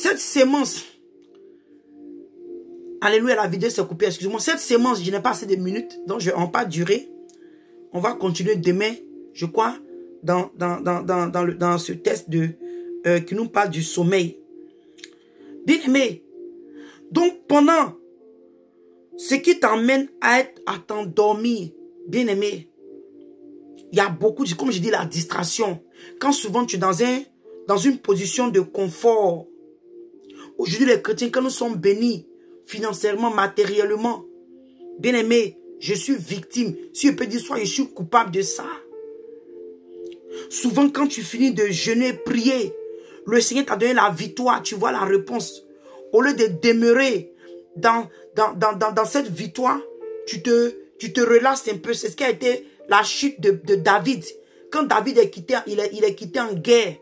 Cette sémence, alléluia, la vidéo s'est coupée, excusez-moi. Cette sémence, je n'ai pas assez de minutes, donc je ne vais pas durer. On va continuer demain, je crois, dans ce test qui nous parle du sommeil. Bien aimé, donc pendant ce qui t'emmène à t'endormir, bien aimé, il y a beaucoup, comme je dis, la distraction. Quand souvent tu es dans une position de confort. Aujourd'hui, les chrétiens, quand nous sommes bénis, financièrement, matériellement, bien aimé, je suis victime. Si je peux dire, soit je suis coupable de ça. Souvent, quand tu finis de jeûner, prier, le Seigneur t'a donné la victoire, tu vois la réponse. Au lieu de demeurer dans cette victoire, tu te relâches un peu. C'est ce qui a été la chute de David. Quand David il est quitté en guerre,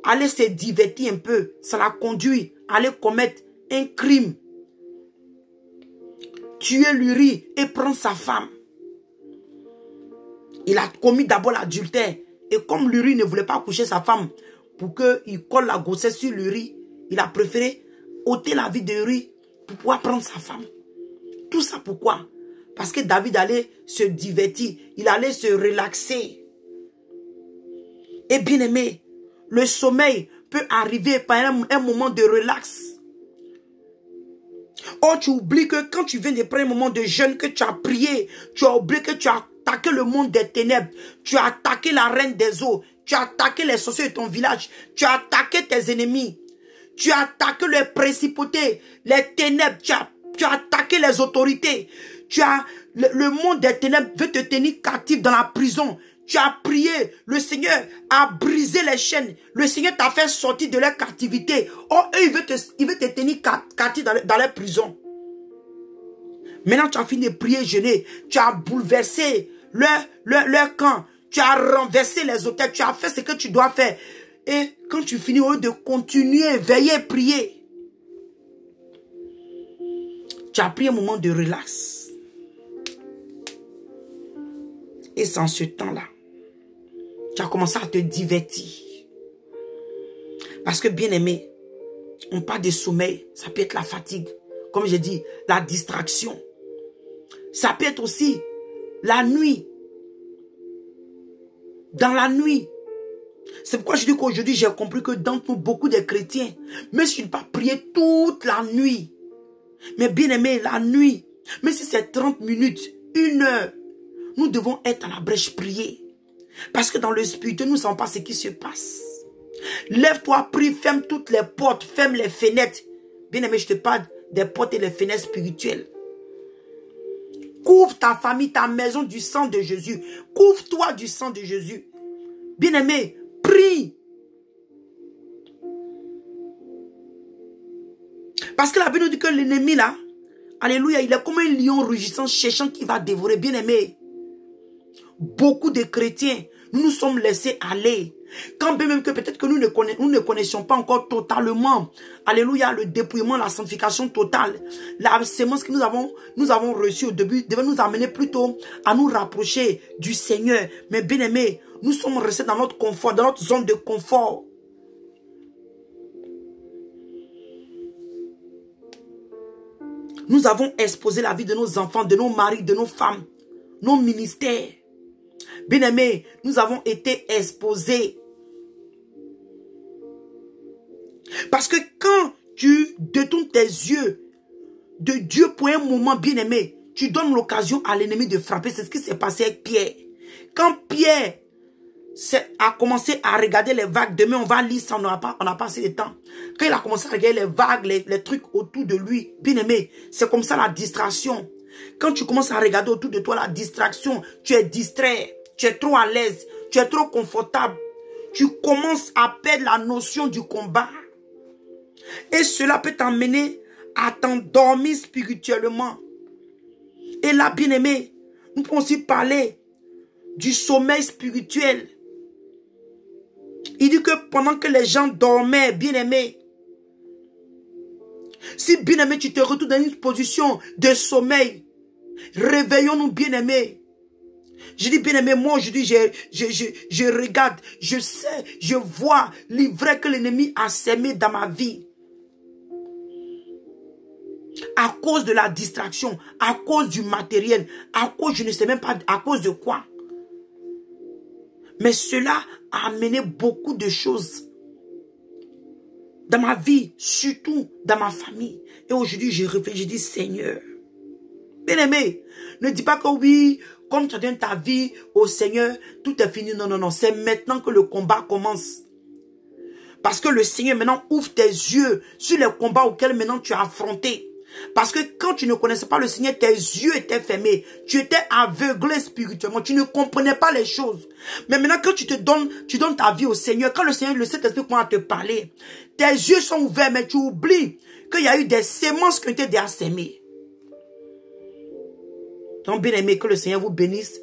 aller se divertir un peu, ça l'a conduit à aller commettre un crime. Tuer l'Uri et prendre sa femme. Il a commis d'abord l'adultère. Et comme l'Uri ne voulait pas coucher sa femme pour qu'il colle la grossesse sur l'Uri, il a préféré ôter la vie de l'Uri pour pouvoir prendre sa femme. Tout ça pourquoi? Parce que David allait se divertir. Il allait se relaxer. Et bien aimé, le sommeil peut arriver par un moment de relax. Or, tu oublies que quand tu viens de prendre un moment de jeûne, que tu as prié, tu as oublié que tu as attaqué le monde des ténèbres, tu as attaqué la reine des eaux, tu as attaqué les sorciers de ton village, tu as attaqué tes ennemis, tu as attaqué les principautés, les ténèbres, tu as attaqué les autorités, le monde des ténèbres veut te tenir captif dans la prison. Tu as prié, le Seigneur a brisé les chaînes. Le Seigneur t'a fait sortir de leur captivité. Oh, eux, il veut te tenir captif dans leur prison. Maintenant, tu as fini de prier, jeûner. Tu as bouleversé leur camp. Tu as renversé les hôtels. Tu as fait ce que tu dois faire. Et quand tu finis, au lieu de continuer, veiller, prier, tu as pris un moment de relax. Et c'est en ce temps-là, tu as commencé à te divertir. Parce que bien aimé, on parle de sommeil, ça peut être la fatigue. Comme j'ai dit, la distraction. Ça peut être aussi la nuit. Dans la nuit. C'est pourquoi je dis qu'aujourd'hui, j'ai compris que dans nous, beaucoup de chrétiens, même si tu ne pas prier toute la nuit, mais bien aimé, la nuit, même si c'est 30 minutes, 1 heure, nous devons être à la brèche, prier. Parce que dans le spirituel, nous ne savons pas ce qui se passe. Lève-toi, prie, ferme toutes les portes, ferme les fenêtres. Bien aimé, je te parle des portes et des fenêtres spirituelles. Couvre ta famille, ta maison du sang de Jésus. Couvre-toi du sang de Jésus. Bien aimé, prie. Parce que la Bible nous dit que l'ennemi là, alléluia, il est comme un lion rugissant, cherchant qui va dévorer. Bien aimé, beaucoup de chrétiens, nous nous sommes laissés aller. Quand bien même que peut-être que nous ne connaissions pas encore totalement, alléluia, le dépouillement, la sanctification totale, la sémence que nous avons reçue au début, devait nous amener plutôt à nous rapprocher du Seigneur. Mais bien aimé, nous sommes restés dans notre confort, dans notre zone de confort. Nous avons exposé la vie de nos enfants, de nos maris, de nos femmes, nos ministères. Bien-aimés, nous avons été exposés. Parce que quand tu détournes tes yeux de Dieu pour un moment, bien-aimé, tu donnes l'occasion à l'ennemi de frapper. C'est ce qui s'est passé avec Pierre. Quand Pierre a commencé à regarder les vagues, demain on va lire ça, on n'a pas assez de temps. Quand il a commencé à regarder les vagues, les trucs autour de lui, bien-aimé, c'est comme ça la distraction. Quand tu commences à regarder autour de toi la distraction, tu es distrait. Tu es trop à l'aise, tu es trop confortable. Tu commences à perdre la notion du combat. Et cela peut t'emmener à t'endormir spirituellement. Et là, bien aimé, nous pouvons aussi parler du sommeil spirituel. Il dit que pendant que les gens dormaient, bien aimé, si bien aimé, tu te retrouves dans une position de sommeil, réveillons-nous bien aimé. Je dis bien aimé, moi aujourd'hui je regarde, je sais, je vois l'ivraie que l'ennemi a sémé dans ma vie. à cause de la distraction, à cause du matériel, à cause, je ne sais même pas, à cause de quoi. Mais cela a amené beaucoup de choses dans ma vie, surtout dans ma famille. Et aujourd'hui, je réfléchis, je dis, Seigneur, bien-aimé, ne dis pas que oui, comme tu as donné ta vie au Seigneur, tout est fini. Non, non, non, c'est maintenant que le combat commence. Parce que le Seigneur maintenant ouvre tes yeux sur les combats auxquels maintenant tu as affronté. Parce que quand tu ne connaissais pas le Seigneur, tes yeux étaient fermés. Tu étais aveuglé spirituellement. Tu ne comprenais pas les choses. Mais maintenant quand tu donnes ta vie au Seigneur, quand le Seigneur, le Saint-Esprit commence à te parler, tes yeux sont ouverts, mais tu oublies qu'il y a eu des semences qui ont été déjà sémées. Donc bien aimé, que le Seigneur vous bénisse.